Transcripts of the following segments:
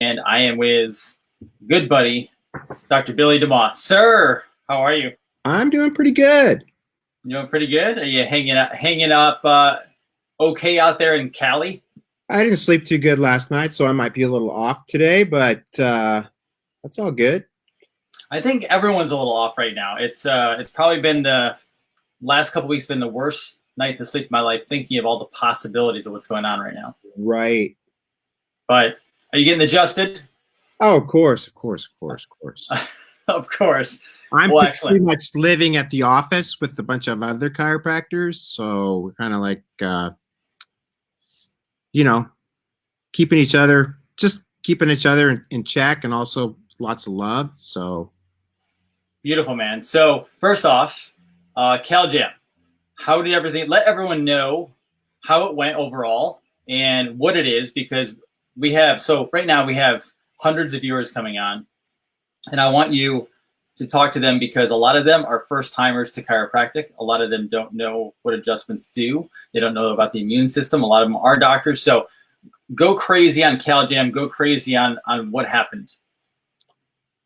And I am with good buddy, Dr. Billy DeMoss. Sir, how are you? I'm doing pretty good. You doing pretty good? Are you hanging up okay out there in Cali? I didn't sleep too good last night, so I might be a little off today, but that's all good. I think everyone's a little off right now. It's probably been the last couple weeks been the worst nights of sleep of my life, thinking of all the possibilities of what's going on right now. Right. But are you getting adjusted? Oh, of course, of course, of course, of course. Of course. I'm Well, pretty excellent. much living at the office with a bunch of other chiropractors, so we're kind of like, you know, keeping each other in check, and also lots of love. So Beautiful, man. So first off, Cal Jam. How did everything? Let everyone know how it went overall and what it is, because right now we have hundreds of viewers coming on, and I want you to talk to them because a lot of them are first timers to chiropractic. A lot of them don't know what adjustments do. They don't know about the immune system. A lot of them are doctors. So go crazy on Cal Jam. Go crazy on what happened.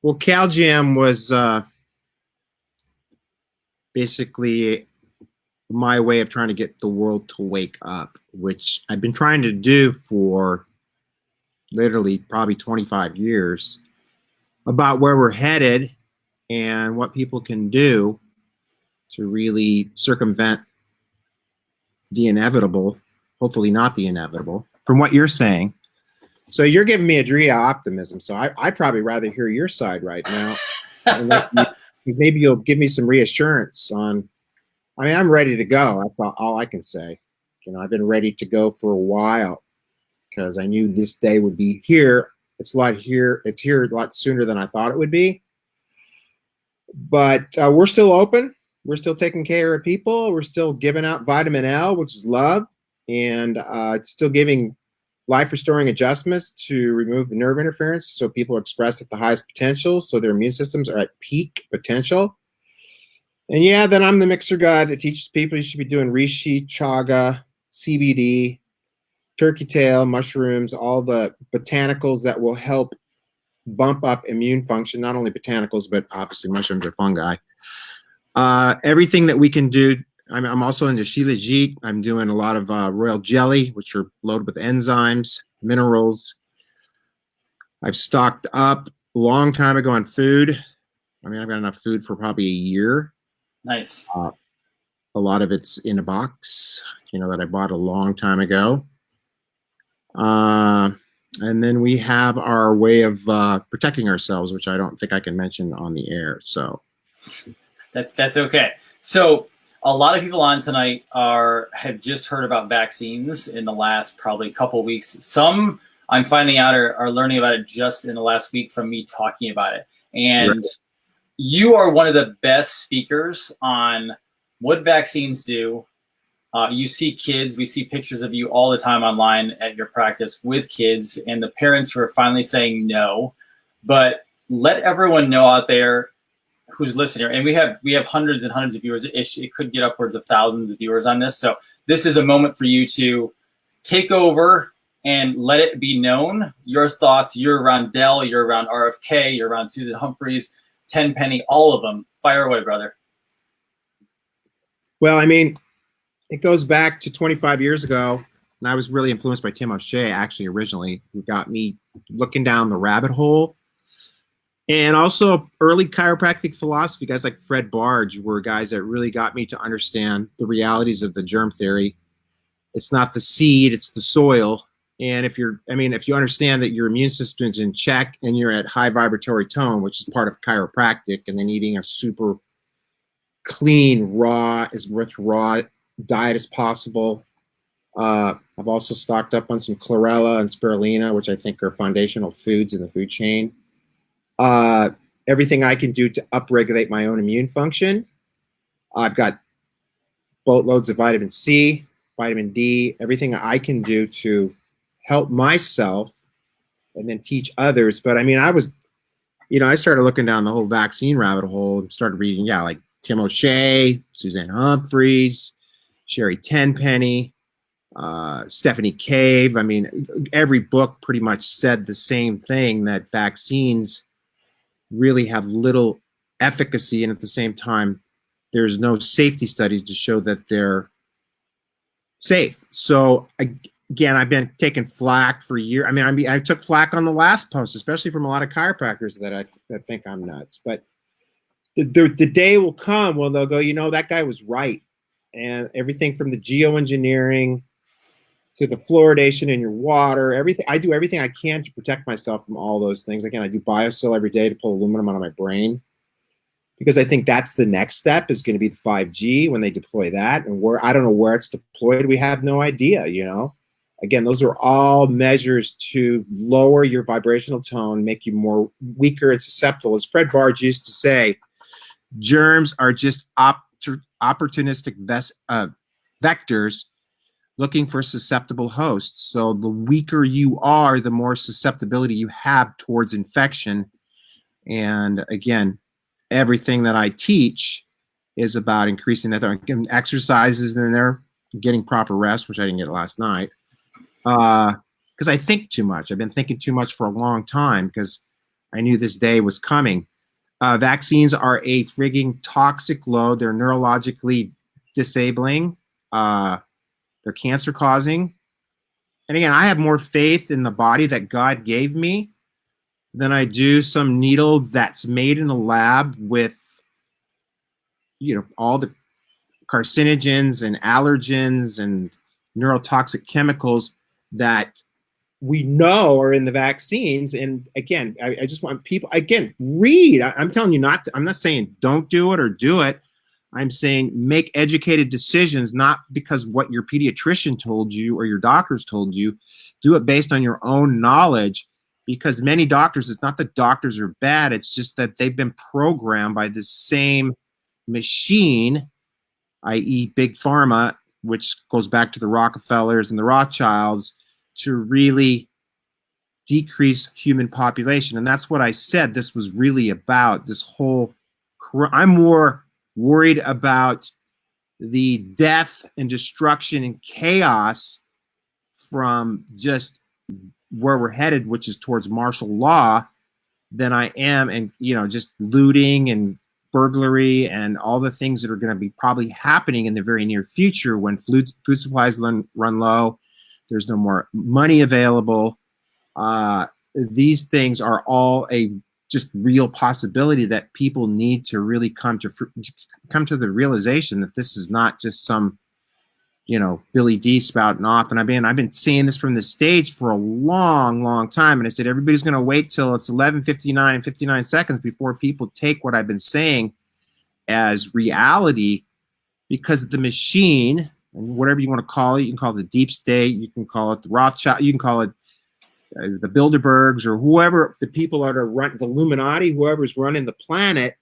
well, CalJam was basically my way of trying to get the world to wake up, which I've been trying to do for literally probably 25 years, about where we're headed and what people can do to really circumvent the inevitable, hopefully not the inevitable, from what you're saying. So you're giving me a degree of optimism. So I'd probably rather hear your side right now. And maybe you'll give me some reassurance on, I mean, I'm ready to go. That's all I can say. I've been ready to go for a while because I knew this day would be here. It's here a lot sooner than I thought it would be. But we're still open. We're still taking care of people. We're still giving out vitamin L, which is love, and still giving life-restoring adjustments to remove the nerve interference so people are expressed at the highest potential, so their immune systems are at peak potential. And yeah, then I'm the mixer guy that teaches people you should be doing reishi, chaga, CBD, turkey tail, mushrooms, all the botanicals that will help bump up immune function, not only botanicals, but obviously mushrooms are fungi. Everything that we can do. I'm also into shilajit. I'm doing a lot of royal jelly, which are loaded with enzymes, minerals. I've stocked up a long time ago on food. I mean, I've got enough food for probably a year. Nice. A lot of it's in a box, that I bought a long time ago. And then we have our way of protecting ourselves, which I don't think I can mention on the air. So that's okay. So a lot of people on tonight have just heard about vaccines in the last probably couple of weeks. Some I'm finding out are learning about it just in the last week from me talking about it. And right. You are one of the best speakers on what vaccines do. You see kids, we see pictures of you all the time online at your practice with kids, and the parents are finally saying no. But let everyone know out there who's listening, and we have hundreds and hundreds of viewers. It could get upwards of thousands of viewers on this. So this is a moment for you to take over and let it be known. Your thoughts, you're around Dell, you're around RFK, you're around Susan Humphreys, Tenpenny, all of them. Fire away, brother. Well, I mean, it goes back to 25 years ago, and I was really influenced by Tim O'Shea, actually, originally, who got me looking down the rabbit hole. And also early chiropractic philosophy, guys like Fred Barge were guys that really got me to understand the realities of the germ theory. It's not the seed, it's the soil. And if you understand that your immune system is in check and you're at high vibratory tone, which is part of chiropractic, and then eating a super clean, as much raw diet as possible. I've also stocked up on some chlorella and spirulina, which I think are foundational foods in the food chain. Everything I can do to upregulate my own immune function. I've got boatloads of vitamin C, vitamin D, everything I can do to help myself and then teach others. But I mean, I started looking down the whole vaccine rabbit hole and started reading, like Tim O'Shea, Suzanne Humphreys, Sherry Tenpenny, Stephanie Cave. I mean, every book pretty much said the same thing, that vaccines really have little efficacy, and at the same time, there's no safety studies to show that they're safe. So again, I've been taking flack for years. I took flack on the last post, especially from a lot of chiropractors that think I'm nuts. But the day will come when they'll go, you know, that guy was right, and everything from the geoengineering to the fluoridation in your water, everything. I do everything I can to protect myself from all those things. Again, I do BioSil every day to pull aluminum out of my brain, because I think that's the next step, is going to be the 5G when they deploy that. And where, I don't know where it's deployed. We have no idea, you know. Again, those are all measures to lower your vibrational tone, make you more weaker and susceptible. As Fred Barge used to say, germs are just opportunistic vectors looking for susceptible hosts. So the weaker you are, the more susceptibility you have towards infection. And again, everything that I teach is about increasing that. Exercises in there, getting proper rest, which I didn't get last night, because I think too much. I've been thinking too much for a long time, because I knew this day was coming. Vaccines are a frigging toxic load. They're neurologically disabling. They're cancer causing. And again, I have more faith in the body that God gave me than I do some needle that's made in a lab with, you know, all the carcinogens and allergens and neurotoxic chemicals that we know are in the vaccines. And again, I just want people, again, read. I'm telling you not to, I'm not saying don't do it or do it. I'm saying make educated decisions, not because what your pediatrician told you or your doctors told you. Do it based on your own knowledge, because many doctors, it's not that doctors are bad, it's just that they've been programmed by the same machine, i.e. big pharma, which goes back to the Rockefellers and the Rothschilds, to really decrease human population. And that's what I said this was really about, this whole, I'm more worried about the death and destruction and chaos from just where we're headed, which is towards martial law, than I am, and you know, just looting and burglary and all the things that are going to be probably happening in the very near future when food supplies run low. There's no more money available. These things are all a just real possibility that people need to really come to the realization that this is not just some, you know, Billy D spouting off. And I've been saying this from the stage for a long, long time. And I said, everybody's going to wait till it's 11:59 and 59 seconds before people take what I've been saying as reality, because the machine, and whatever you want to call it, you can call it the deep state, you can call it the Rothschild, you can call it the Bilderbergs, or whoever the people are to run the Illuminati, whoever's running the planet,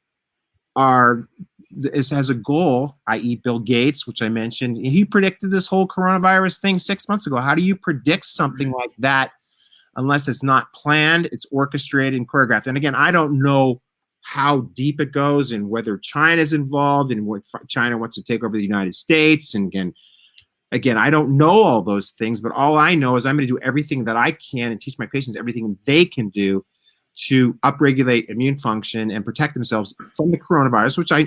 has a goal, i.e. Bill Gates, which I mentioned. He predicted this whole coronavirus thing 6 months ago. How do you predict something like that unless it's not planned, it's orchestrated and choreographed? And again, I don't know how deep it goes and whether China's involved and what China wants to take over the United States. And again, I don't know all those things, but all I know is I'm going to do everything that I can and teach my patients everything they can do to upregulate immune function and protect themselves from the coronavirus, which I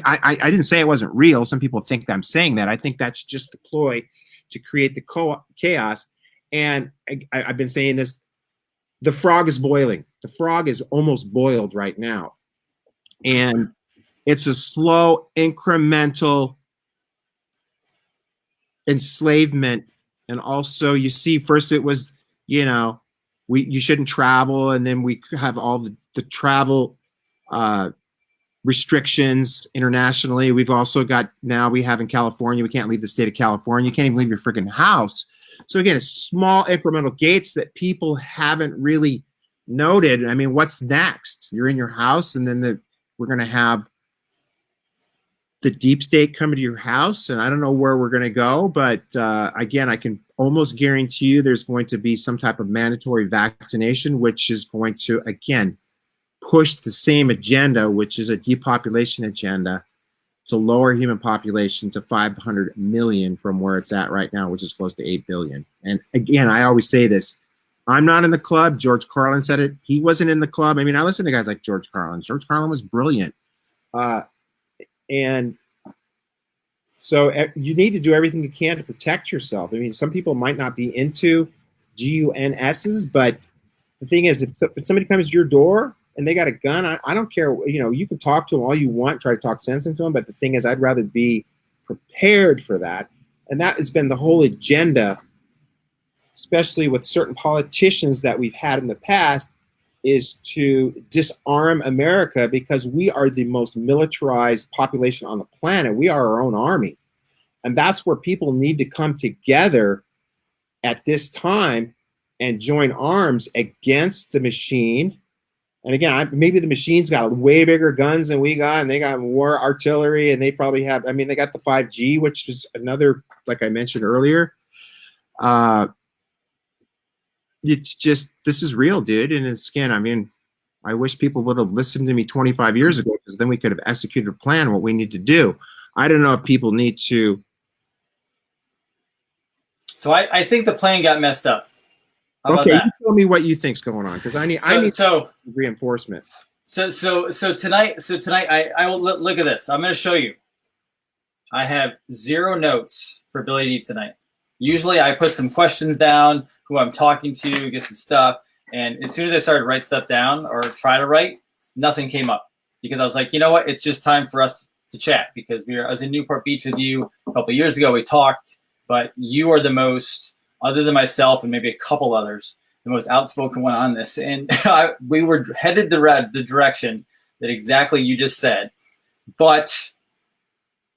didn't say it wasn't real. Some people think that I'm saying that. I think that's just the ploy to create the chaos. And I've been saying this, the frog is boiling. The frog is almost boiled right now. And it's a slow, incremental enslavement. And also, you see, first it was, you know, you shouldn't travel, and then we have all the travel restrictions internationally. We've also got, now we have in California, we can't leave the state of California. You can't even leave your freaking house. So again, it's small incremental gates that people haven't really noted. I mean, what's next? You're in your house, and then we're going to have the deep state coming to your house, and I don't know where we're going to go, but again, I can almost guarantee you there's going to be some type of mandatory vaccination, which is going to, again, push the same agenda, which is a depopulation agenda. to lower human population to 500 million from where it's at right now, which is close to 8 billion. And again, I always say this, I'm not in the club. George Carlin said it. He wasn't in the club. I mean, I listen to guys like George Carlin. George Carlin was brilliant. And so you need to do everything you can to protect yourself. I mean, some people might not be into GUNSs, but the thing is, if somebody comes to your door and they got a gun, I don't care. You know, you can talk to them all you want, try to talk sense into them. But the thing is, I'd rather be prepared for that. And that has been the whole agenda, especially with certain politicians that we've had in the past, is to disarm America, because we are the most militarized population on the planet. We are our own army. And that's where people need to come together at this time and join arms against the machine. And again, maybe the machine's got way bigger guns than we got, and they got more artillery, and they probably have, I mean, they got the 5G, which is another, like I mentioned earlier. It's just, this is real, dude. And it's, again, I mean, I wish people would have listened to me 25 years ago, because then we could have executed a plan, what we need to do. I don't know if people need to. So I think the plan got messed up. How Okay, about that? you tell me what you think's going on, because I need reinforcement. So tonight I will look at this. I'm going to show you. I have 0 notes for Billy D tonight. Usually I put some questions down, who I'm talking to, get some stuff, and as soon as I started to write stuff down or try to write, nothing came up, because I was like, you know what, it's just time for us to chat, because I was in Newport Beach with you a couple of years ago. We talked, but you are the most, other than myself and maybe a couple others, the most outspoken one on this, and we were headed the direction that exactly you just said. But,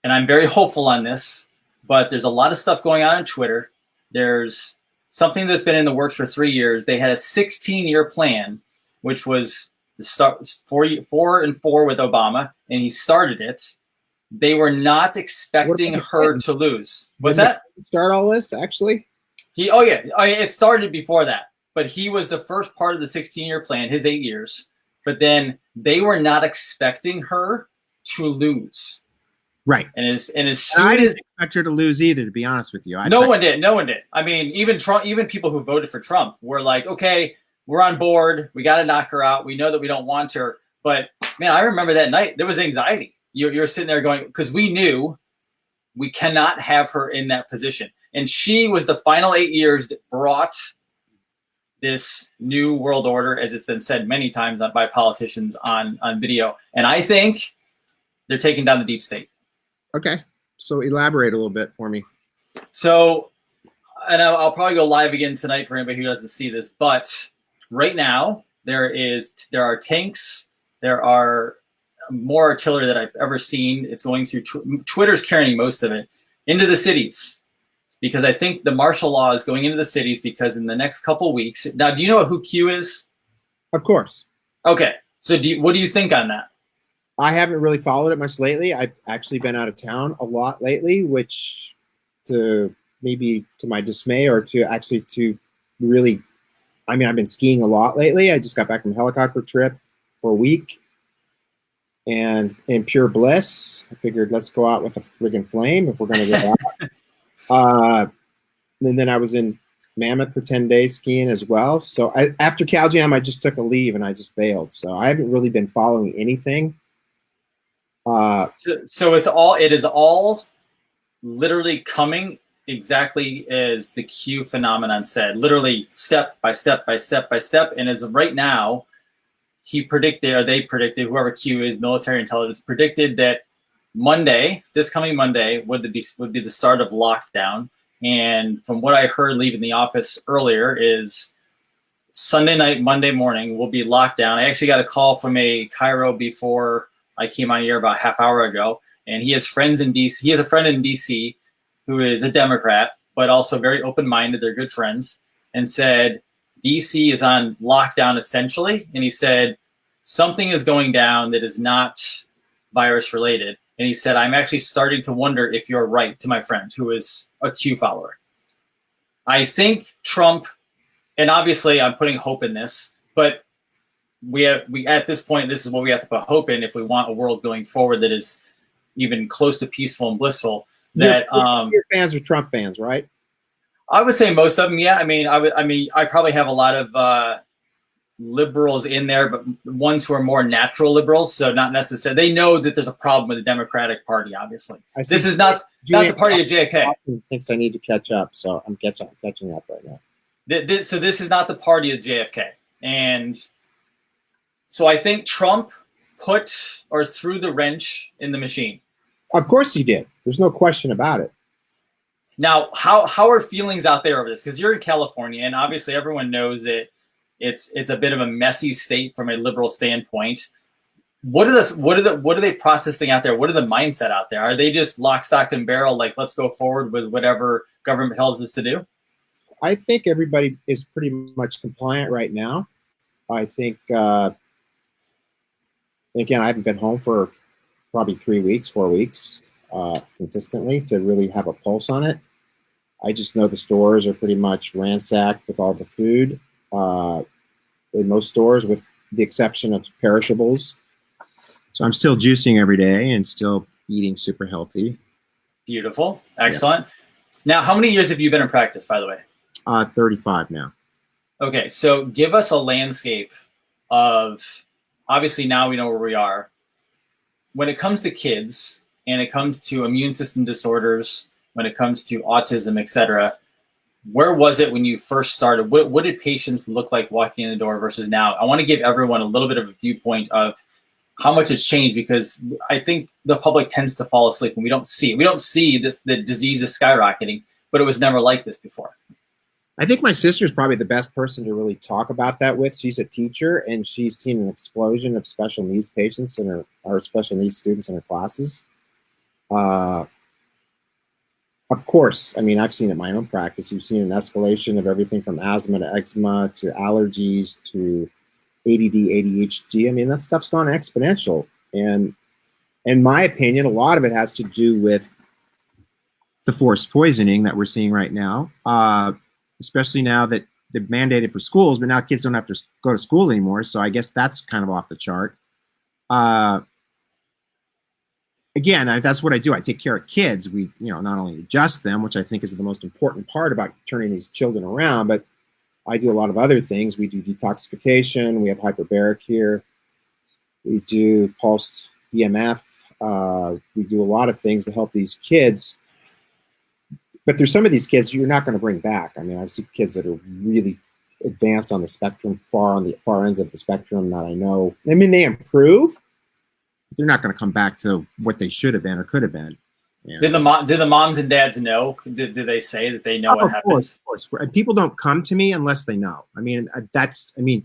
and I'm very hopeful on this, but there's a lot of stuff going on Twitter. There's something that's been in the works for 3 years. They had a 16-year plan, which was the start 4 and 4 with Obama, and he started it. They were not expecting her to lose. What's that? Start all this, actually? It started before that, but he was the first part of the 16-year plan, his 8 years. But then they were not expecting her to lose. Right. And as soon I as didn't expect her to lose either, to be honest with you. No one did. I mean, even Trump, even people who voted for Trump were like, okay, we're on board. We got to knock her out. We know that we don't want her. But man, I remember that night there was anxiety. You're sitting there going, because we knew we cannot have her in that position. And she was the final 8 years that brought this new world order, as it's been said many times by politicians on video. And I think they're taking down the deep state. Okay. So elaborate a little bit for me. So, and I'll probably go live again tonight for anybody who doesn't see this, but right now there are tanks, there are more artillery that I've ever seen. It's going through Twitter's carrying most of it into the cities, because I think the martial law is going into the cities, because in the next couple weeks. Now, do you know who Q is? Of course. Okay. So what do you think on that? I haven't really followed it much lately. I've actually been out of town a lot lately, which maybe to my dismay, or to really, I mean, I've been skiing a lot lately. I just got back from a helicopter trip for a week, and in pure bliss, I figured let's go out with a friggin' flame if we're going to go out. And then I was in Mammoth for 10 days skiing as well. So after Cal Jam, I just took a leave and I just bailed. So I haven't really been following anything. So it is all literally coming exactly as the Q phenomenon said, literally step by step by step by step. And as of right now, they predicted, whoever Q is, military intelligence, predicted that this coming Monday would be the start of lockdown. And from what I heard leaving the office earlier is Sunday night, Monday morning will be lockdown. I actually got a call from a Cairo before I came on here about a half hour ago, and he has friends in DC. He has a friend in DC who is a Democrat, but also very open-minded. They're good friends, and said DC is on lockdown essentially. And he said something is going down that is not virus related. And he said, I'm actually starting to wonder if you're right, to my friend who is a Q follower. I think Trump, and obviously I'm putting hope in this, but we at this point, this is what we have to put hope in if we want a world going forward that is even close to peaceful and blissful. That your fans are Trump fans, right? I would say most of them, yeah. I mean, I probably have a lot of liberals in there, but ones who are more natural liberals, so not necessarily. They know that there's a problem with the Democratic Party. Obviously, this is not the party of JFK. Thinks I need to catch up, so I'm catching up right now. So this is not the party of JFK, and so I think Trump threw the wrench in the machine. Of course he did. There's no question about it. Now, how are feelings out there over this? Because you're in California, and obviously everyone knows that it's a bit of a messy state from a liberal standpoint. What are they processing out there? What are the mindset out there? Are they just lock, stock, and barrel, like, let's go forward with whatever government tells us to do? I think everybody is pretty much compliant right now. I think, again, I haven't been home for probably 3 weeks, 4 weeks consistently to really have a pulse on it. I just know the stores are pretty much ransacked with all the food in most stores, with the exception of perishables. So I'm still juicing every day and still eating super healthy. Beautiful. Excellent. Yeah. Now, how many years have you been in practice, by the way? 35 now. Okay, so give us a landscape of, obviously now we know where we are. When it comes to kids and it comes to immune system disorders, when it comes to autism, etc., where was it when you first started? What did patients look like walking in the door versus now? I want to give everyone a little bit of a viewpoint of how much it's changed, because I think the public tends to fall asleep and we don't see it. We don't see this, the disease is skyrocketing, but it was never like this before. I think my sister's probably the best person to really talk about that with. She's a teacher, and she's seen an explosion of special needs patients in her special needs students in her classes. Of course, I mean, I've seen it in my own practice. You've seen an escalation of everything from asthma to eczema to allergies to ADD, ADHD. I mean, that stuff's gone exponential. And in my opinion, a lot of it has to do with the forced poisoning that we're seeing right now, especially now that they're mandated for schools, but now kids don't have to go to school anymore. So I guess that's kind of off the chart. Again, that's what I do. I take care of kids. We, not only adjust them, which I think is the most important part about turning these children around, but I do a lot of other things. We do detoxification. We have hyperbaric here. We do pulsed EMF. We do a lot of things to help these kids. But there's some of these kids you're not going to bring back. I mean, I've seen kids that are really advanced on the spectrum, far on the far ends of the spectrum that I know. I mean, they improve. They're not going to come back to what they should have been or could have been. Yeah. Did the moms and dads know? Did they say that they know what happened? Of course. People don't come to me unless they know. I mean,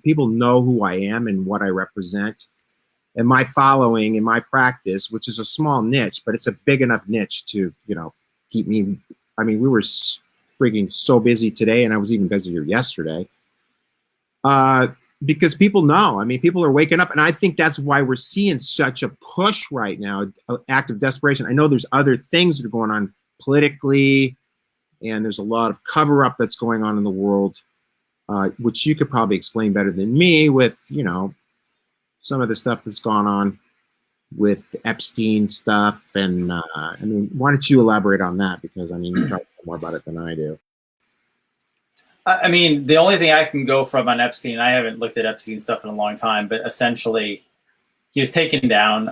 people know who I am and what I represent. And my following in my practice, which is a small niche, but it's a big enough niche to, keep me. I mean, we were freaking so busy today, and I was even busier yesterday. Because people know. I mean, people are waking up, and I think that's why we're seeing such a push right now, an act of desperation. I know there's other things that are going on politically, and there's a lot of cover-up that's going on in the world, which you could probably explain better than me with, some of the stuff that's gone on with Epstein stuff. And I mean, why don't you elaborate on that? Because, I mean, you probably know more about it than I do. I mean, the only thing I can go from on Epstein, I haven't looked at Epstein stuff in a long time, but essentially he was taken down.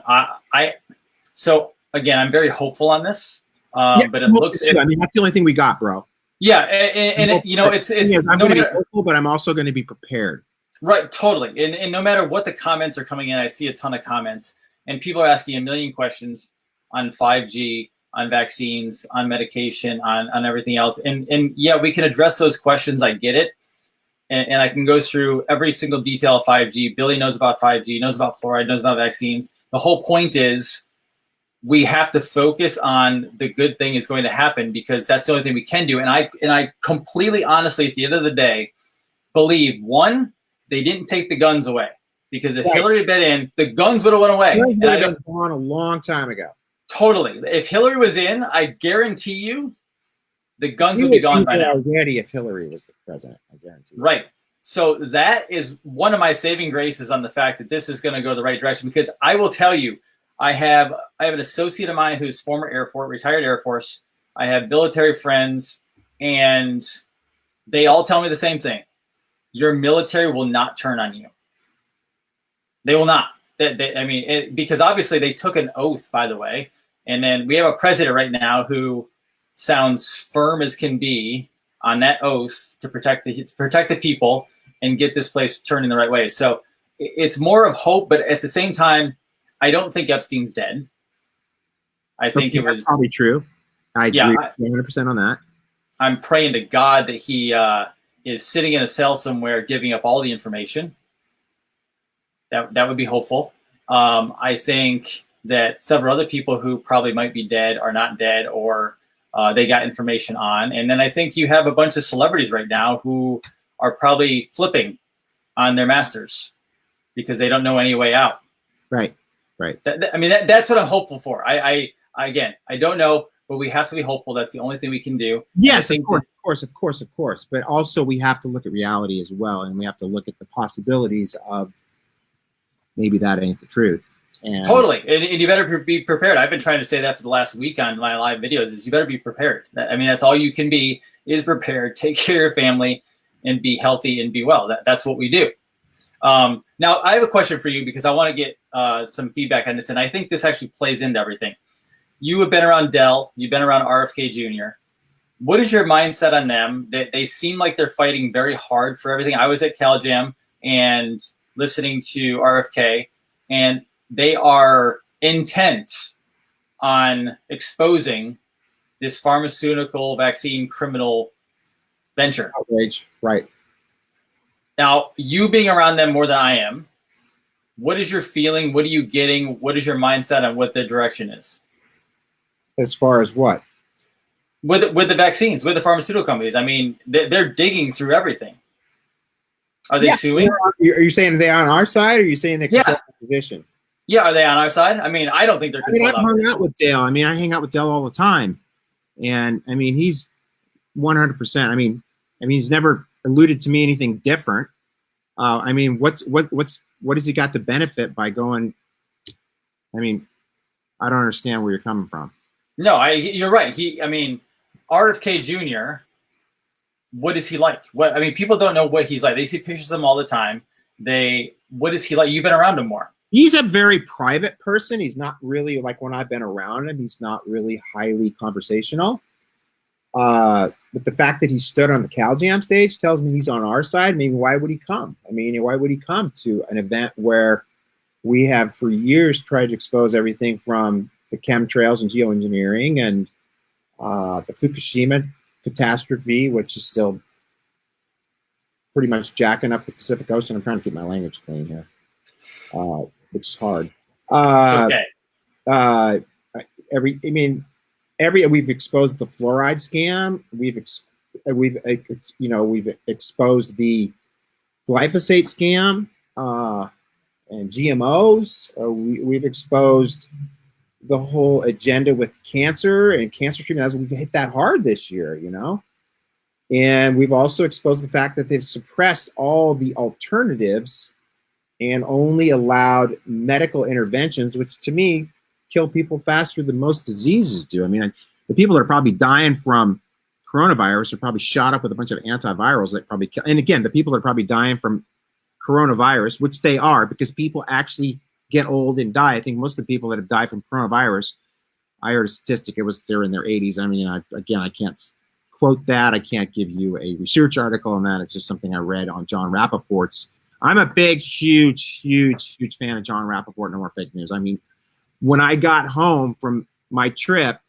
So again, I'm very hopeful on this, but it looks. I mean, that's the only thing we got, bro. Yeah, and I'm going to be hopeful, but I'm also going to be prepared. Right, totally. And no matter what the comments are coming in, I see a ton of comments, and people are asking a million questions on 5G. On vaccines, on medication, on everything else. And yeah, we can address those questions. I get it. And I can go through every single detail of 5G. Billy knows about 5G, knows about fluoride, knows about vaccines. The whole point is we have to focus on the good thing is going to happen, because that's the only thing we can do. And I completely, honestly, at the end of the day, believe, one, they didn't take the guns away. Because if Hillary had been in, the guns would have went away. Would have been gone a long time ago. Totally. If Hillary was in, I guarantee you the guns would be gone by now. Already if Hillary was the president, I guarantee you. Right. So that is one of my saving graces on the fact that this is going to go the right direction, because I will tell you, I have an associate of mine who's former Air Force, retired Air Force. I have military friends, and they all tell me the same thing. Your military will not turn on you. They will not. Because obviously they took an oath, by the way. And then we have a president right now who sounds firm as can be on that oath to protect the people and get this place turning the right way. So it's more of hope, but at the same time, I don't think Epstein's dead. I think it was probably true. I agree 100% on that. I'm praying to God that he is sitting in a cell somewhere giving up all the information. That would be hopeful. I think that several other people who probably might be dead are not dead, or they got information on. And then I think you have a bunch of celebrities right now who are probably flipping on their masters because they don't know any way out. Right. That's what I'm hopeful for. I don't know, but we have to be hopeful. That's the only thing we can do. Yes, of course. But also we have to look at reality as well, and we have to look at the possibilities of maybe that ain't the truth. And totally. And you better be prepared. I've been trying to say that for the last week on my live videos is you better be prepared. That's all you can be is prepared. Take care of your family and be healthy and be well. That's what we do. Now, I have a question for you because I want to get some feedback on this, and I think this actually plays into everything. You have been around Dell. You've been around RFK Jr. What is your mindset on them? They seem like they're fighting very hard for everything. I was at CalJam and listening to RFK, and they are intent on exposing this pharmaceutical vaccine criminal venture. Outrage, right. Now, you being around them more than I am, what is your feeling? What are you getting? What is your mindset on what the direction is? As far as what? With the vaccines, with the pharmaceutical companies. I mean, they're digging through everything. Are they suing? Are you saying they're on our side, or are you saying they control the position? Yeah, are they on our side? I mean, I don't think they're controlled. I've hung out with Dale. I hang out with Dale all the time. And, he's 100%. He's never alluded to me anything different. What has he got to benefit by going? I don't understand where you're coming from. No, you're right. RFK Jr., what is he like? People don't know what he's like. They see pictures of him all the time. What is he like? You've been around him more. He's a very private person. He's not really, like, when I've been around him, he's not really highly conversational. But the fact that he stood on the CalJam stage tells me he's on our side. Why would he come? Why would he come to an event where we have for years tried to expose everything from the chemtrails and geoengineering and the Fukushima catastrophe, which is still pretty much jacking up the Pacific Ocean. I'm trying to keep my language clean here, which is hard. It's okay. We've exposed the fluoride scam. We've exposed the glyphosate scam and GMOs. We've exposed the whole agenda with cancer and cancer treatment. As we hit that hard this year, and we've also exposed the fact that they've suppressed all the alternatives and only allowed medical interventions, which to me kill people faster than most diseases do. The people that are probably dying from coronavirus are probably shot up with a bunch of antivirals that probably kill. And again, the people that are probably dying from coronavirus, which they are, because people actually get old and die. I think most of the people that have died from coronavirus, I heard a statistic, they're in their 80s. I can't quote that. I can't give you a research article on that. It's just something I read on John Rappaport's. I'm a big, huge fan of John Rappaport. No More Fake News. When I got home from my trip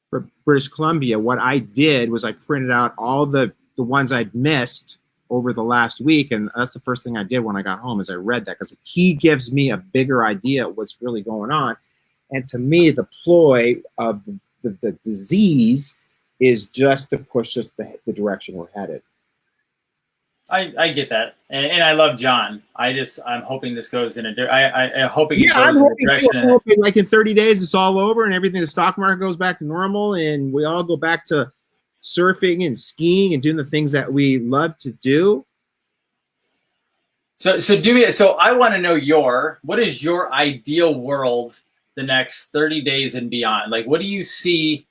for British Columbia, what I did was I printed out all the ones I'd missed over the last week, and that's the first thing I did when I got home is I read that, because he gives me a bigger idea of what's really going on. And to me, the ploy of the disease is just to push us the direction we're headed. I get that, and I love John. I'm hoping this goes in I'm hoping it goes I'm in hoping a direction. I'm hoping like in 30 days it's all over and everything. The stock market goes back to normal and we all go back to surfing and skiing and doing the things that we love to do. So I want to know what is your ideal world the next 30 days and beyond? Like, what do you see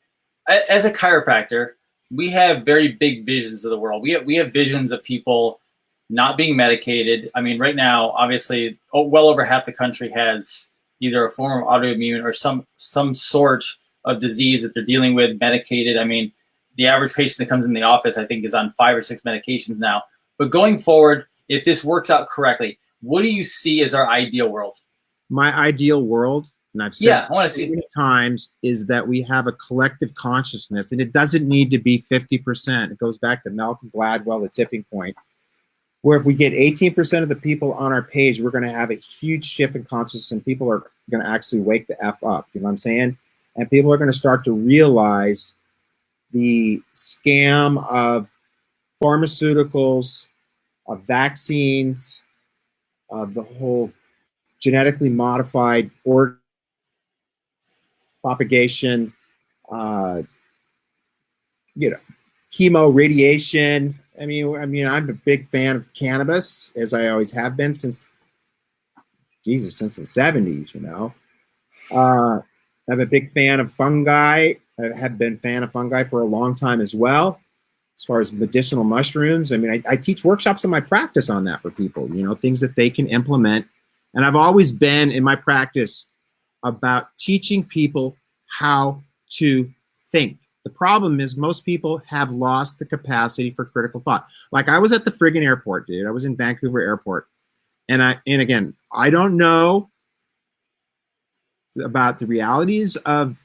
as a chiropractor? We have very big visions of the world. We have visions of people not being medicated. I mean, right now, obviously, well over half the country has either a form of autoimmune or some sort of disease that they're dealing with, medicated. I mean, the average patient that comes in the office, I think, is on 5 or 6 medications now. But going forward, if this works out correctly, what do you see as our ideal world? My ideal world, and I've said I want to see many times, is that we have a collective consciousness, and it doesn't need to be 50%. It goes back to Malcolm Gladwell, the tipping point, where if we get 18% of the people on our page, we're going to have a huge shift in consciousness, and people are going to actually wake the F up. You know what I'm saying? And people are going to start to realize the scam of pharmaceuticals, of vaccines, of the whole genetically modified organ propagation, chemo, radiation. I mean, I'm a big fan of cannabis, as I always have been since the 70s, you know. I'm a big fan of fungi. I have been a fan of fungi for a long time as well. As far as medicinal mushrooms, I mean, I teach workshops in my practice on that for people, you know, things that they can implement. And I've always been in my practice about teaching people how to think. The problem is most people have lost the capacity for critical thought. Like, I was at the friggin' airport, dude. I was in Vancouver Airport. And again, I don't know about the realities of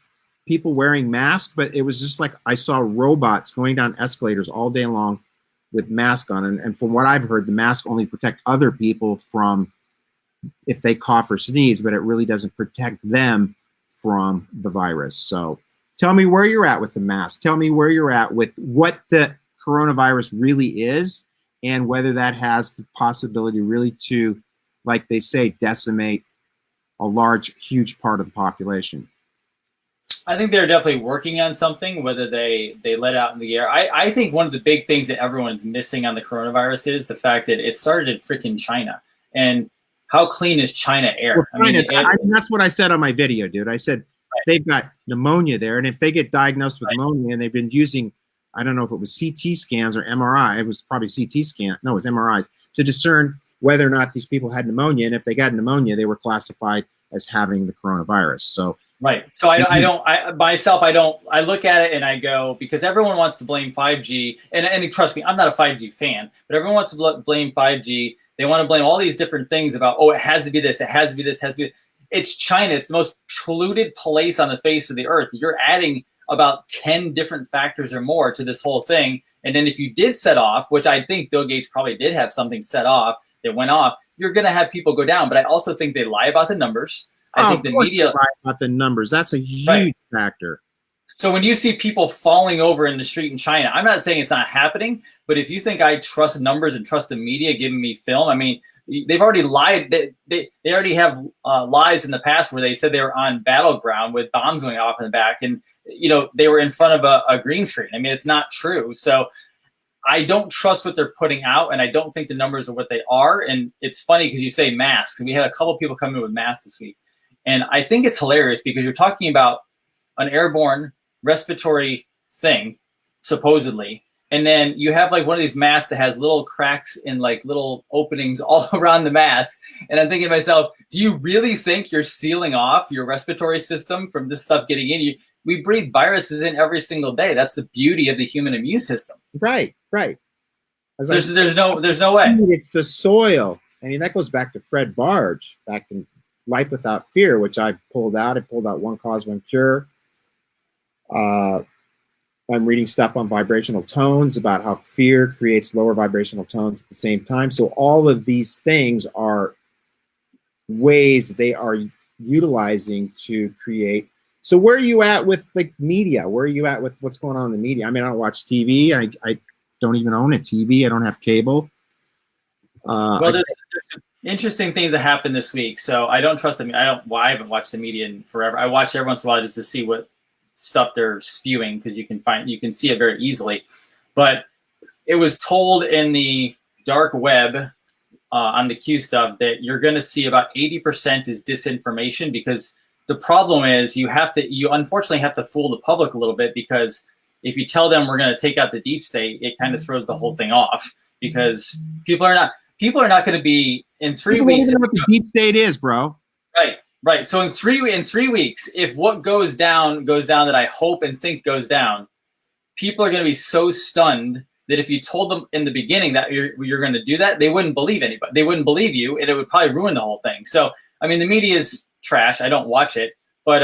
people wearing masks, but it was just like I saw robots going down escalators all day long with masks on. And from what I've heard, the masks only protect other people from if they cough or sneeze, but it really doesn't protect them from the virus. So tell me where you're at with the mask. Tell me where you're at with what the coronavirus really is, and whether that has the possibility really to, like they say, decimate a large, huge part of the population. I think they're definitely working on something, whether they let out in the air. I think one of the big things that everyone's missing on the coronavirus is the fact that it started in freaking China. And how clean is China air? Well, that's what I said on my video, dude. I said they've got pneumonia there, and if they get diagnosed with pneumonia and they've been using, I don't know if it was CT scans or MRI, it was probably CT scan, no, it was MRIs, to discern whether or not these people had pneumonia. And if they got pneumonia, they were classified as having the coronavirus. So right. So I look at it and I go, because everyone wants to blame 5G, and trust me, I'm not a 5G fan, but everyone wants to blame 5G. They want to blame all these different things about, oh, it has to be this, it has to be this, it has to be. It's China. It's the most polluted place on the face of the earth. You're adding about 10 different factors or more to this whole thing. And then if you did set off, which I think Bill Gates probably did have something set off that went off, you're going to have people go down. But I also think they lie about the numbers. I think the media lie about the numbers. That's a huge factor. So when you see people falling over in the street in China, I'm not saying it's not happening, but if you think I trust numbers and trust the media giving me film, I mean, they've already lied. They already have lies in the past where they said they were on battleground with bombs going off in the back, and they were in front of a green screen. I mean, it's not true. So I don't trust what they're putting out, and I don't think the numbers are what they are. And it's funny because you say masks, and we had a couple people come in with masks this week, and I think it's hilarious because you're talking about an airborne respiratory thing, supposedly, and then you have like one of these masks that has little cracks and like little openings all around the mask. And I'm thinking to myself, do you really think you're sealing off your respiratory system from this stuff getting in you? We breathe viruses in every single day. That's the beauty of the human immune system. Right. There's no way. It's the soil. I mean, that goes back to Fred Barge, back in Life Without Fear, which I pulled out. I pulled out One Cause, One Cure. I'm reading stuff on vibrational tones about how fear creates lower vibrational tones at the same time. So all of these things are ways they are utilizing to create. So where are you at with like media? Where are you at with what's going on in the media? I mean, I don't watch TV. I don't even own a TV. I don't have cable. Well, there's interesting things that happened this week. So I don't trust them. I haven't watched the media in forever. I watch every once in a while just to see what stuff they're spewing, because you can see it very easily. But it was told in the dark web on the Q stuff that you're going to see about 80% is disinformation, because the problem is you unfortunately have to fool the public a little bit, because if you tell them we're going to take out the deep state, it kind of throws the whole thing off, because people are not going to be in 3 weeks. What the deep state is, bro. Right. So in 3 weeks, if what goes down that I hope and think goes down, people are going to be so stunned that if you told them in the beginning that you're going to do that, they wouldn't believe anybody. They wouldn't believe you, and it would probably ruin the whole thing. So, I mean, the media is trash. I don't watch it. But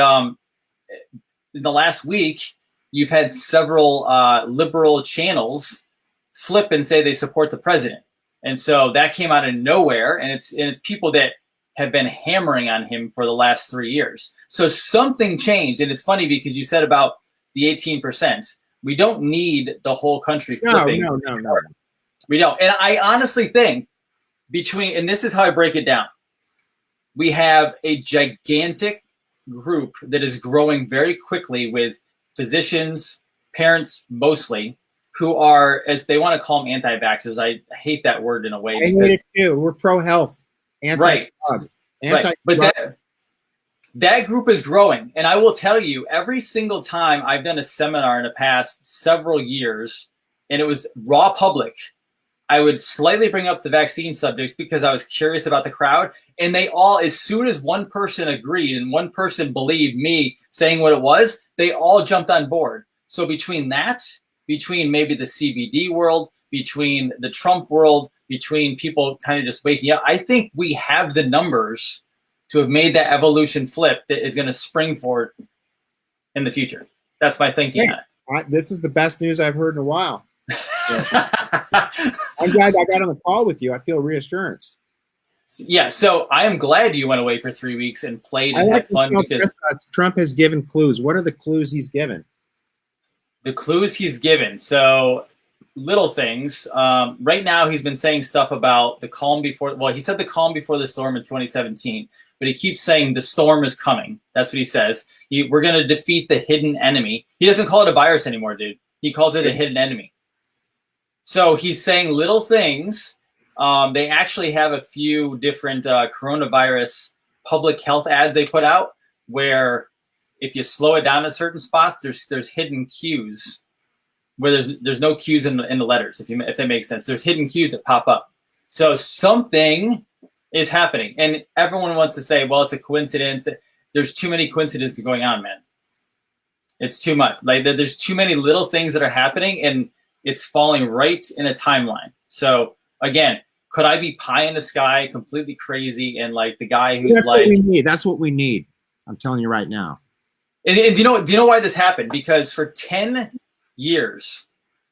in the last week, you've had several liberal channels flip and say they support the president. And so that came out of nowhere, and it's people that have been hammering on him for the last 3 years. So something changed, and it's funny because you said about the 18%. We don't need the whole country flipping. No. We don't. And I honestly think and this is how I break it down. We have a gigantic group that is growing very quickly with physicians, parents mostly, who are, as they want to call them, anti-vaxxers. I hate that word in a way. I hate it too. We're pro-health. Right. But that group is growing. And I will tell you, every single time I've done a seminar in the past several years, and it was raw public, I would slightly bring up the vaccine subjects because I was curious about the crowd. And they all, as soon as one person agreed and one person believed me saying what it was, they all jumped on board. So between maybe the CBD world, between the Trump world, between people kind of just waking up, I think we have the numbers to have made that evolution flip that is going to spring forward in the future. That's my thinking on it. This is the best news I've heard in a while. I'm glad I got on the call with you. I feel reassurance. Yeah, so I am glad you went away for 3 weeks and played and had fun, because Trump has given clues. What are the clues he's given? The clues he's given. So little things. Right now, he's been saying stuff about the calm before. Well, he said the calm before the storm in 2017, but he keeps saying the storm is coming. That's what he says. We're going to defeat the hidden enemy. He doesn't call it a virus anymore, dude. He calls it a hidden enemy. So he's saying little things. They actually have a few different coronavirus public health ads they put out where if you slow it down in certain spots, there's hidden cues where there's no cues in the letters, if that makes sense. There's hidden cues that pop up. So something is happening, and everyone wants to say, well, it's a coincidence. There's too many coincidences going on, man. It's too much. Like, there's too many little things that are happening, and it's falling right in a timeline. So again, could I be pie in the sky, completely crazy, and like the guy who's That's what we need. That's what we need. I'm telling you right now. And do you know why this happened? Because for 10 years,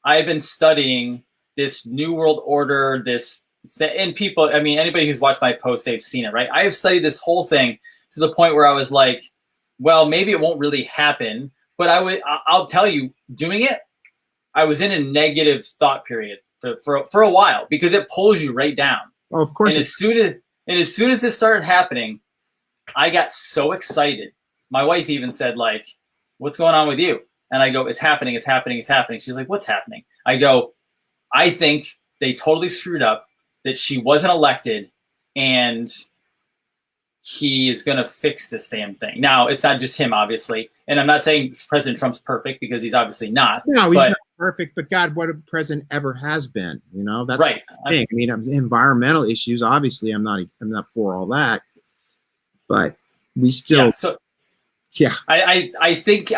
I've been studying this New World Order, and people, I mean, anybody who's watched my posts, they've seen it, right? I have studied this whole thing to the point where I was like, well, maybe it won't really happen, but I'll tell you, doing it, I was in a negative thought period for a while, because it pulls you right down. Oh, of course. And as soon as this started happening, I got so excited. My wife even said, like, what's going on with you? And I go, it's happening, it's happening, it's happening. She's like, what's happening? I go, I think they totally screwed up, that she wasn't elected, and he is going to fix this damn thing. Now, it's not just him, obviously. And I'm not saying President Trump's perfect, because he's obviously not. No, he's not perfect, but God, what a president ever has been, you know? That's right. The thing. I mean, environmental issues, obviously, I'm not for all that, but we still. Yeah. I think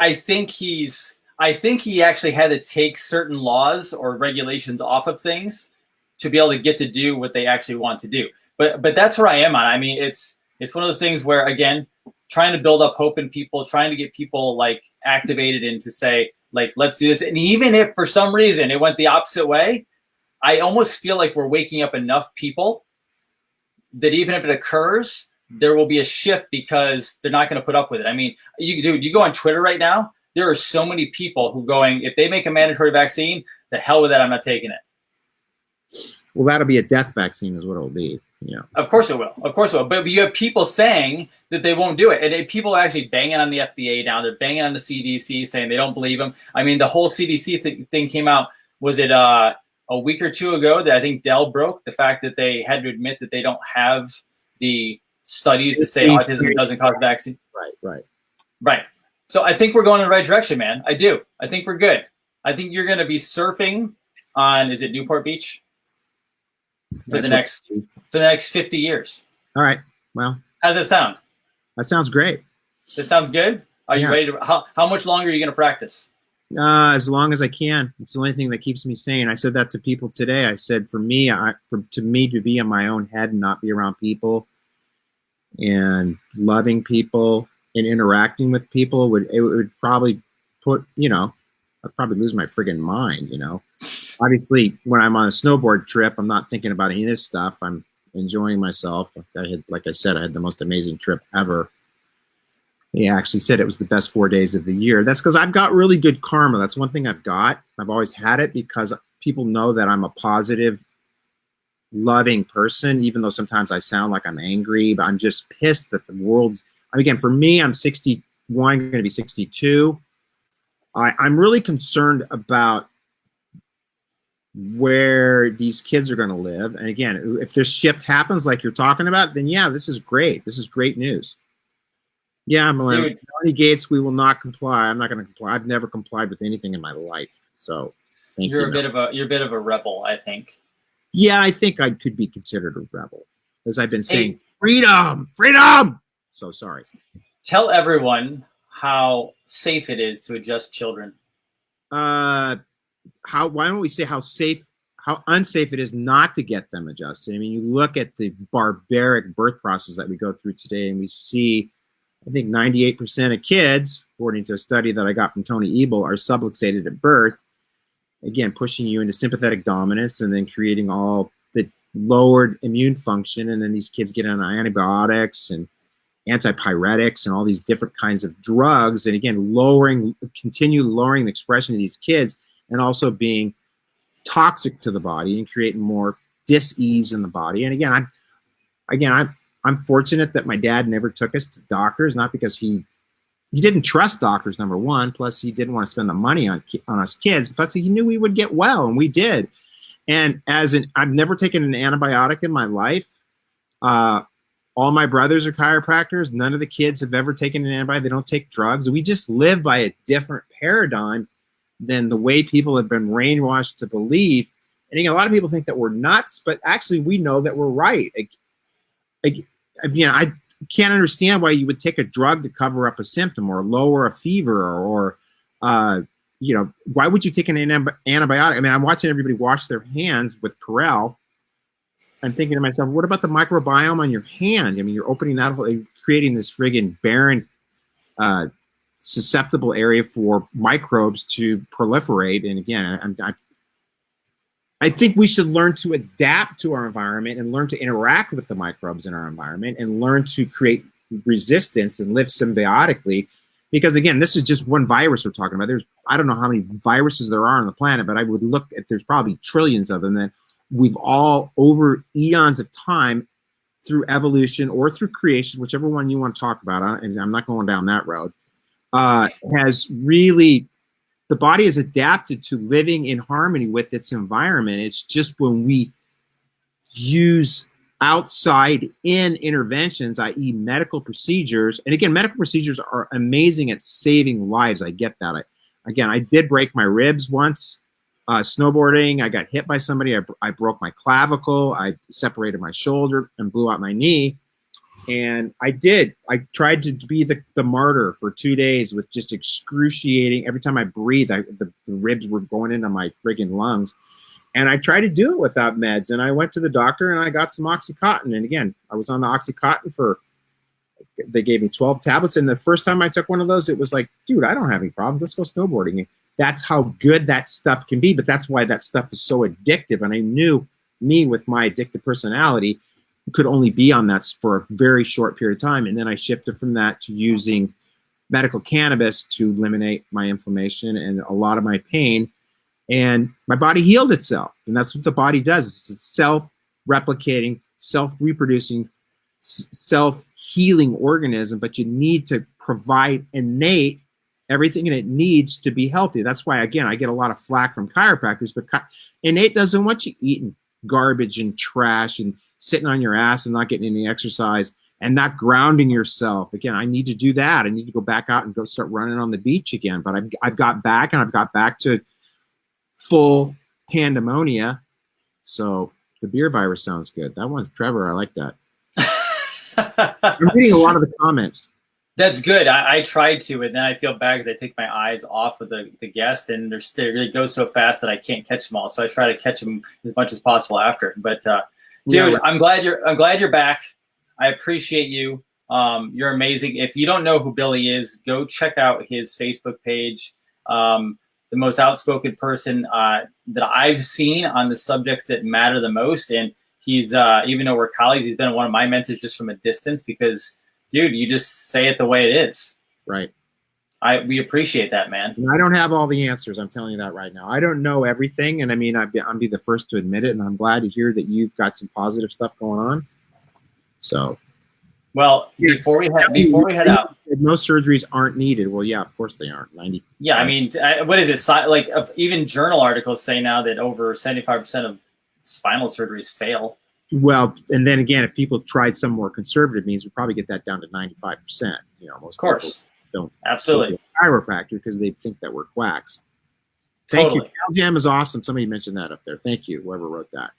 he actually had to take certain laws or regulations off of things to be able to get to do what they actually want to do. But that's where I am on. I mean, it's one of those things where, again, trying to build up hope in people, trying to get people like activated and to say, like, let's do this. And even if for some reason it went the opposite way, I almost feel like we're waking up enough people that even if it occurs, there will be a shift, because they're not going to put up with it. I mean, you go on Twitter right now, there are so many people who going, if they make a mandatory vaccine, the hell with that, I'm not taking it. Well, that'll be a death vaccine is what it'll be. You know. Of course it will. Of course it will. But you have people saying that they won't do it. And people are actually banging on the FDA now. They're banging on the CDC, saying they don't believe them. I mean, the whole CDC thing came out, was it a week or two ago, that I think Dell broke the fact that they had to admit that they don't have the studies to say autism doesn't cause vaccine. Right. Right. So I think we're going in the right direction, man. I do. I think we're good. I think you're going to be surfing on, is it Newport Beach? For the next 50 years. All right. Well, how's that sound? That sounds great. This sounds good. Are you ready to? How much longer are you going to practice? As long as I can. It's the only thing that keeps me sane. I said that to people today. I said, for me, to be in my own head and not be around people, and loving people and interacting with people would probably put, I'd probably lose my friggin' mind. Obviously, when I'm on a snowboard trip, I'm not thinking about any of this stuff. I'm enjoying myself. Like I said, I had the most amazing trip ever. He actually said it was the best 4 days of the year. That's because I've got really good karma. That's one thing I've got. I've always had it because people know that I'm a positive, loving person, even though sometimes I sound like I'm angry, but I'm just pissed that the world's, again, for me, I'm 61, going to be 62. I'm really concerned about where these kids are going to live. And again, if this shift happens like you're talking about, then yeah, this is great. This is great news. Yeah, Melanie Gates, we will not comply. I'm not going to comply. I've never complied with anything in my life. So you're a bit of a rebel, I think. Yeah, I think I could be considered a rebel, as I've been saying, freedom. So sorry. Tell everyone how safe it is to adjust children. Why don't we say how unsafe it is not to get them adjusted? I mean, you look at the barbaric birth process that we go through today, and we see, I think 98% of kids, according to a study that I got from Tony Ebel, are subluxated at birth. Again, pushing you into sympathetic dominance and then creating all the lowered immune function. And then these kids get on antibiotics and antipyretics and all these different kinds of drugs. And again, continue lowering the expression of these kids, and also being toxic to the body and creating more dis-ease in the body. And again, I'm fortunate that my dad never took us to doctors, not because he didn't trust doctors, number one, plus he didn't want to spend the money on us kids, plus he knew we would get well, and we did. And I've never taken an antibiotic in my life. All my brothers are chiropractors. None of the kids have ever taken an antibiotic. They don't take drugs. We just live by a different paradigm than the way people have been brainwashed to believe. And again, a lot of people think that we're nuts, but actually we know that we're right. I can't understand why you would take a drug to cover up a symptom or lower a fever, or why would you take an antibiotic? I mean, I'm watching everybody wash their hands with Purell. I'm thinking to myself, what about the microbiome on your hand? I mean, you're opening that whole, creating this friggin' barren, susceptible area for microbes to proliferate. And again, I think we should learn to adapt to our environment and learn to interact with the microbes in our environment and learn to create resistance and live symbiotically. Because again, this is just one virus we're talking about. I don't know how many viruses there are on the planet, but I would look at, there's probably trillions of them that we've all, over eons of time, through evolution or through creation, whichever one you want to talk about, and I'm not going down that road, has really, the body is adapted to living in harmony with its environment. It's just when we use outside in interventions, i.e. medical procedures, and again, medical procedures are amazing at saving lives. I get that. I did break my ribs once. Snowboarding, I got hit by somebody. I broke my clavicle. I separated my shoulder and blew out my knee. And I tried to be the martyr for 2 days with just excruciating. Every time I breathed, the ribs were going into my friggin' lungs. And I tried to do it without meds. And I went to the doctor and I got some Oxycontin. And again, I was on the Oxycontin they gave me 12 tablets. And the first time I took one of those, it was like, dude, I don't have any problems. Let's go snowboarding. That's how good that stuff can be. But that's why that stuff is so addictive. And I knew me, with my addictive personality, could only be on that for a very short period of time. And then I shifted from that to using medical cannabis to eliminate my inflammation and a lot of my pain. And my body healed itself. And that's what the body does. It's a self-replicating, self-reproducing, self-healing organism. But you need to provide innate everything it needs to be healthy. That's why, again, I get a lot of flack from chiropractors, but innate doesn't want you eating garbage and trash and sitting on your ass and not getting any exercise. and not grounding yourself. Again, I need to do that. I need to go back out and go start running on the beach again. But I've got back, and I've got back to full pandemonia. So the beer virus sounds good. That one's Trevor. I like that. I'm reading a lot of the comments. That's good. I tried to, and then I feel bad because I take my eyes off of the guest, and they go so fast that I can't catch them all. So I try to catch them as much as possible after. But dude, I'm glad you're back. I appreciate you. You're amazing. If you don't know who Billy is, go check out his Facebook page. The most outspoken person that I've seen on the subjects that matter the most, and he's even though we're colleagues, he's been one of my mentors just from a distance because. Dude, you just say it the way it is. Right. We appreciate that, man. And I don't have all the answers. I'm telling you that right now. I don't know everything, and I mean, I'll be the first to admit it. And I'm glad to hear that you've got some positive stuff going on. So, well, before we head out, most surgeries aren't needed. Well, yeah, of course they aren't. 90. Yeah, I mean, what is it? Like even journal articles say now that over 75% of spinal surgeries fail. Well, and then again, if people tried some more conservative means, we'd probably get that down to 95%. You know, most of course people don't absolutely go to a chiropractor because they think that we're quacks. Thank you. Kale Jam is awesome. Somebody mentioned that up there. Thank you, whoever wrote that.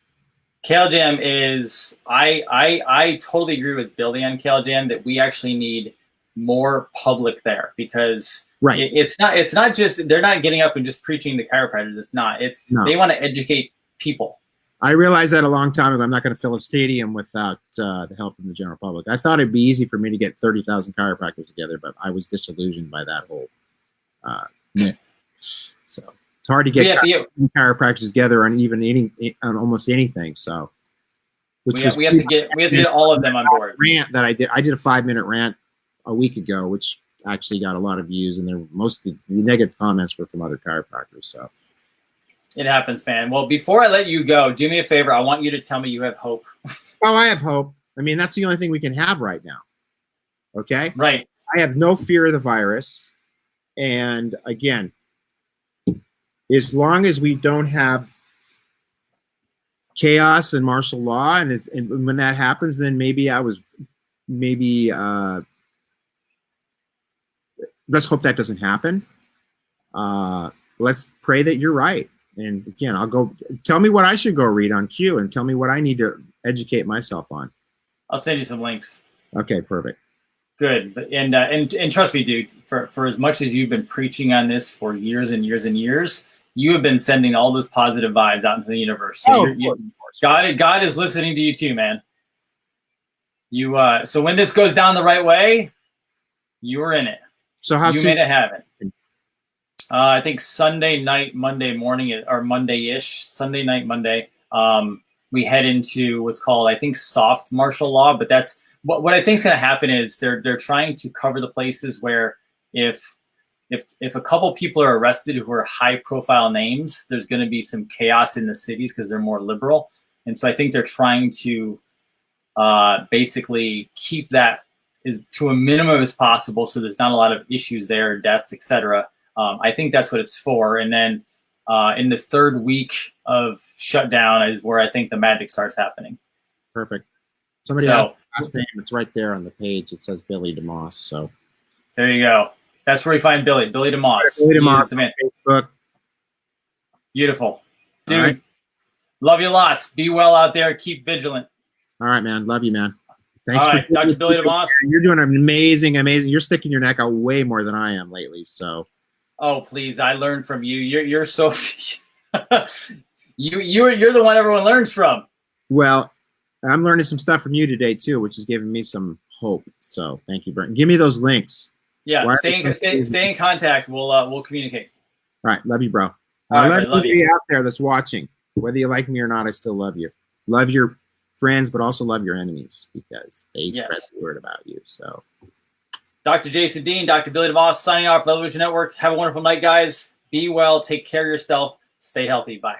Kale Jam is I totally agree with Billy on Kale Jam that we actually need more public there because it's not just they're not getting up and just preaching to chiropractors. It's not. They want to educate people. I realized that a long time ago. I'm not going to fill a stadium without the help from the general public. I thought it'd be easy for me to get 30,000 chiropractors together, but I was disillusioned by that whole myth. So it's hard to get chiropractors together on on almost anything. So we have to get all of them on board. Rant that I did a 5-minute rant a week ago, which actually got a lot of views, and mostly the negative comments were from other chiropractors. So. It happens, man. Well, before I let you go, do me a favor. I want you to tell me you have hope. Oh, I have hope. I mean, that's the only thing we can have right now. Okay? Right. I have no fear of the virus. And again, as long as we don't have chaos and martial law, and when that happens, then let's hope that doesn't happen. Let's pray that you're right. And again, tell me what I should go read on Q and tell me what I need to educate myself on. I'll send you some links. Okay, perfect. Good. And trust me, dude, for as much as you've been preaching on this for years and years and years, you have been sending all those positive vibes out into the universe. So God is listening to you too, man. So when this goes down the right way, you're in it. So how you made it happen. I think Sunday night, Monday morning, or Monday-ish, Sunday night, Monday, we head into what's called, I think, soft martial law. But that's what I think is going to happen is they're trying to cover the places where if a couple people are arrested who are high-profile names, there's going to be some chaos in the cities because they're more liberal. And so I think they're trying to basically keep that to a minimum as possible so there's not a lot of issues there, deaths, etc. I think that's what it's for. And then in the third week of shutdown is where I think the magic starts happening. Perfect. Somebody has last name. It's right there on the page. It says Billy DeMoss. So there you go. That's where you find Billy DeMoss. Billy DeMoss on Facebook. Beautiful. Dude, love you lots. Be well out there. Keep vigilant. All right, man. Love you, man. Thanks for Dr. Billy DeMoss. You're doing amazing. You're sticking your neck out way more than I am lately. So. Oh, please! I learned from you. You're so you're the one everyone learns from. Well, I'm learning some stuff from you today too, which is giving me some hope. So thank you, Brent. Give me those links. Yeah, stay in contact. We'll communicate. All right, love you, bro. All right, love you out there that's watching. Whether you like me or not, I still love you. Love your friends, but also love your enemies because they spread the word about you. So. Dr. Jason Dean, Dr. Billy DeMoss, signing off for Evolution Network. Have a wonderful night, guys. Be well. Take care of yourself. Stay healthy. Bye.